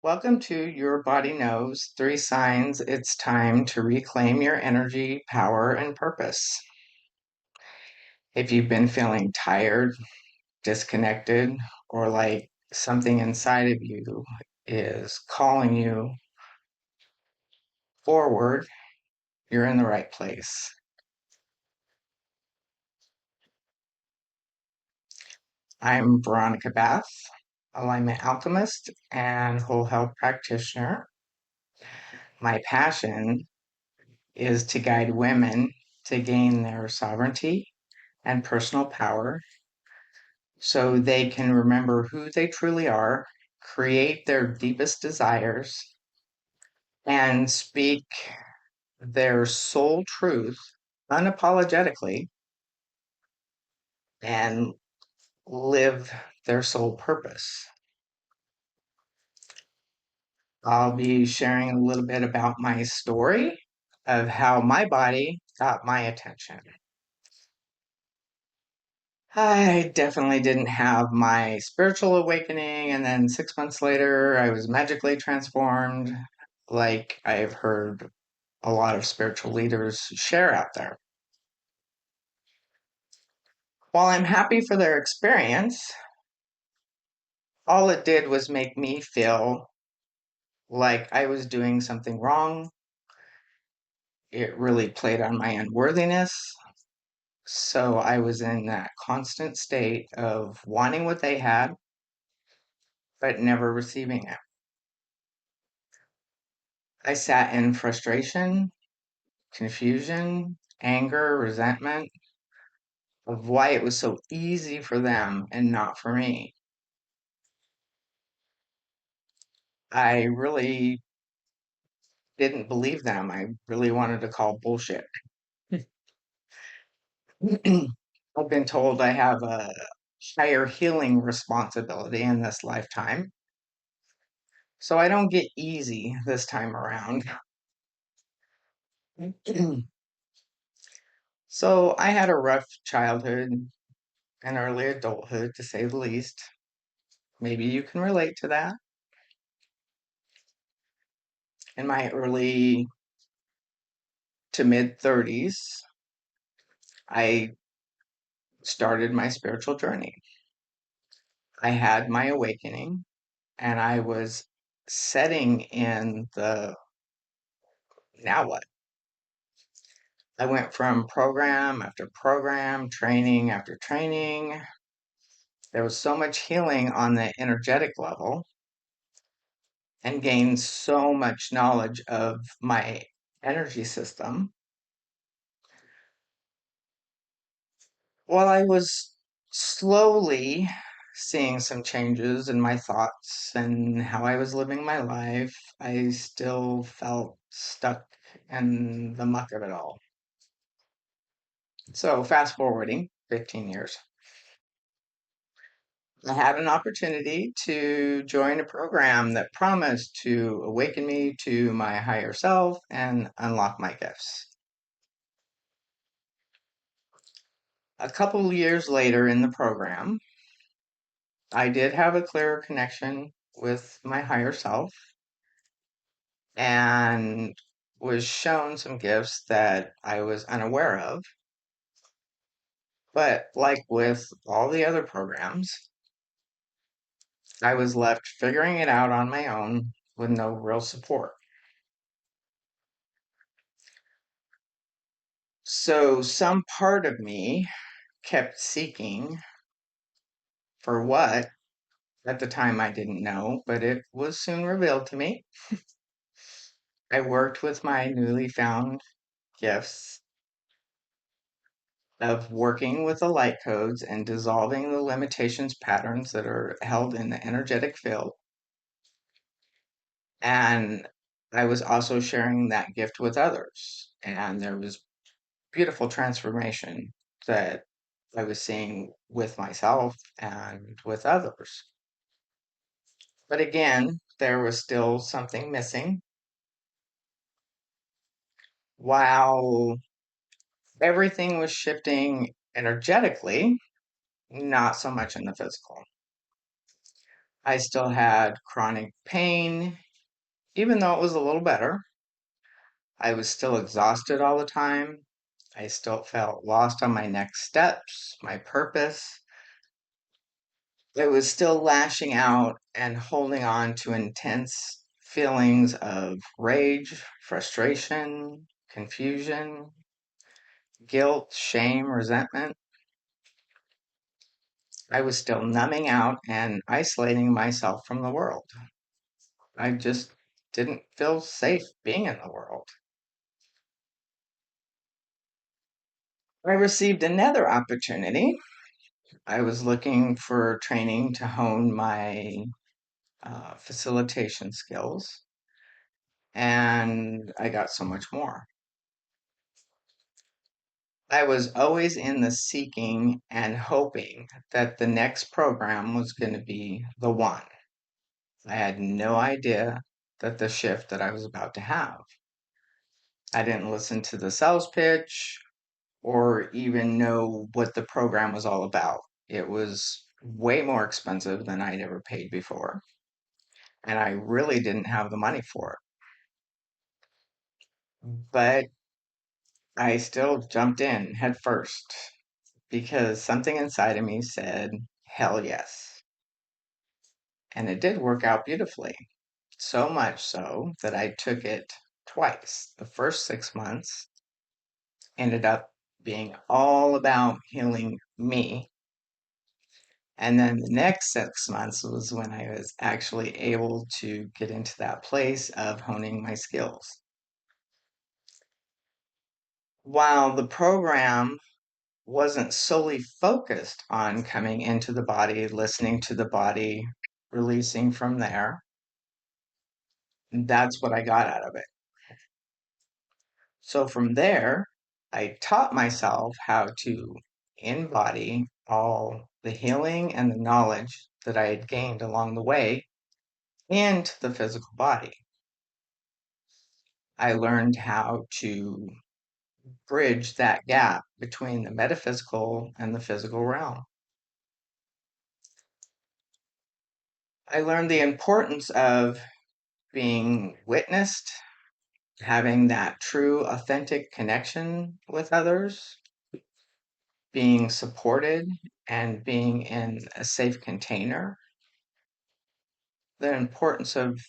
Welcome to Your Body Knows 3 Signs It's Time to Reclaim Your Energy, Power, and Purpose. If you've been feeling tired, disconnected, or like something inside of you is calling you forward, you're in the right place. I'm Veronica Bath, alignment alchemist and whole health practitioner. My passion is to guide women to gain their sovereignty and personal power so they can remember who they truly are, create their deepest desires, and speak their soul truth unapologetically and live their soul purpose. I'll be sharing a little bit about my story of how my body got my attention. I definitely didn't have my spiritual awakening, and then 6 months later, I was magically transformed, like I've heard a lot of spiritual leaders share out there. While I'm happy for their experience, all it did was make me feel like I was doing something wrong. It really played on my unworthiness. So I was in that constant state of wanting what they had, but never receiving it. I sat in frustration, confusion, anger, resentment of why it was so easy for them and not for me. I really didn't believe them. I really wanted to call bullshit. I've been told I have a higher healing responsibility in this lifetime, so I don't get easy this time around. So I had a rough childhood and early adulthood, to say the least. Maybe you can relate to that. In my early to mid 30s, I started my spiritual journey. I had my awakening and I was setting in the now what? I went from program after program, training after training. There was so much healing on the energetic level and gained so much knowledge of my energy system while I was slowly seeing some changes in my thoughts and how I was living my life. I still felt stuck in the muck of it all. So, fast forwarding 15 years, I had an opportunity to join a program that promised to awaken me to my higher self and unlock my gifts. A couple years later in the program, I did have a clearer connection with my higher self and was shown some gifts that I was unaware of. But like with all the other programs, I was left figuring it out on my own with no real support. So some part of me kept seeking for what at the time I didn't know, but it was soon revealed to me. I worked with my newly found gifts of working with the light codes and dissolving the limitations patterns that are held in the energetic field. And I was also sharing that gift with others. And there was beautiful transformation that I was seeing with myself and with others. But again, there was still something missing. While everything was shifting energetically, not so much in the physical. I still had chronic pain, even though it was a little better. I was still exhausted all the time. I still felt lost on my next steps, my purpose. I was still lashing out and holding on to intense feelings of rage, frustration, confusion, guilt, shame, resentment. I was still numbing out and isolating myself from the world. I just didn't feel safe being in the world. I received another opportunity. I was looking for training to hone my facilitation skills, and I got so much more. I was always in the seeking and hoping that the next program was going to be the one. I had no idea that the shift that I was about to have. I didn't listen to the sales pitch or even know what the program was all about. It was way more expensive than I'd ever paid before, and I really didn't have the money for it. But I still jumped in head first because something inside of me said, hell yes. And it did work out beautifully. So much so that I took it twice. The first 6 months ended up being all about healing me. And then the next 6 months was when I was actually able to get into that place of honing my skills. While the program wasn't solely focused on coming into the body, listening to the body, releasing from there, that's what I got out of it. So from there, I taught myself how to embody all the healing and the knowledge that I had gained along the way into the physical body. I learned how to bridge that gap between the metaphysical and the physical realm. I learned the importance of being witnessed, having that true, authentic connection with others, being supported, and being in a safe container. The importance of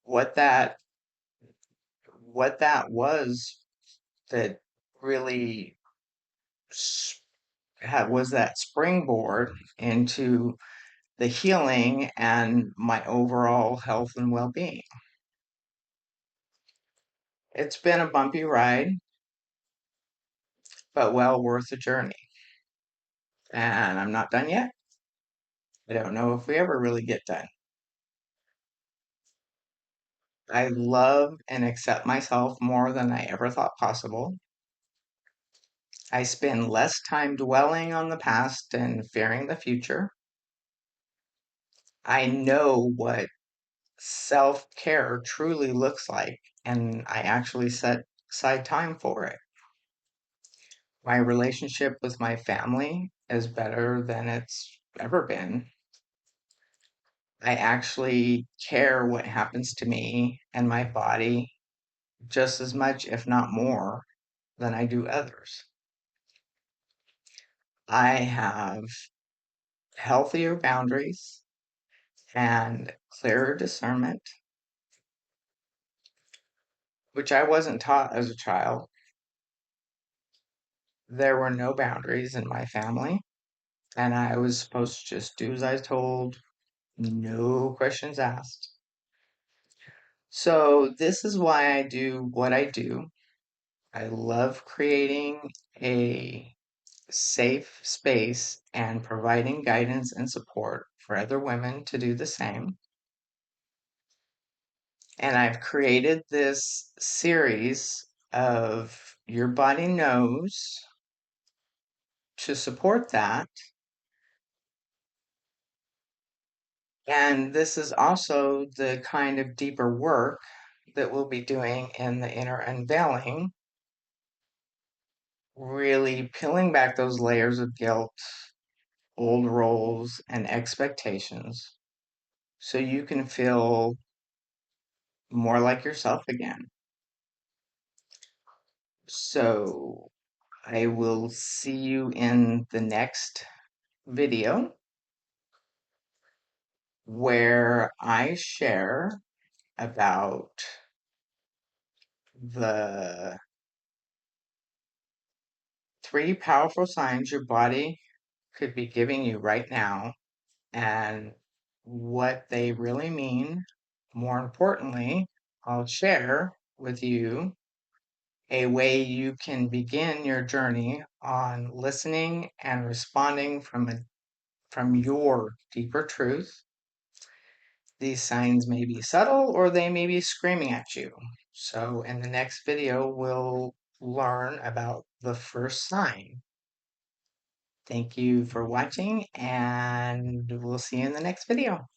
what that was that really was that springboard into the healing and my overall health and well-being. It's been a bumpy ride, but well worth the journey. And I'm not done yet. I don't know if we ever really get done. I love and accept myself more than I ever thought possible. I spend less time dwelling on the past and fearing the future. I know what self care truly looks like, and I actually set aside time for it. My relationship with my family is better than it's ever been. I actually care what happens to me and my body just as much, if not more, than I do others. I have healthier boundaries and clearer discernment, which I wasn't taught as a child. There were no boundaries in my family, and I was supposed to just do as I was told, no questions asked. So, this is why I do what I do. I love creating a safe space and providing guidance and support for other women to do the same. And I've created this series of Your Body Knows to support that. And this is also the kind of deeper work that we'll be doing in the inner unveiling, really peeling back those layers of guilt, old roles, and expectations, so you can feel more like yourself again. So I will see you in the next video where I share about the 3 powerful signs your body could be giving you right now and what they really mean. More importantly, I'll share with you a way you can begin your journey on listening and responding from your deeper truth. These signs may be subtle or they may be screaming at you. So in the next video, we'll learn about the first sign. Thank you for watching, and we'll see you in the next video.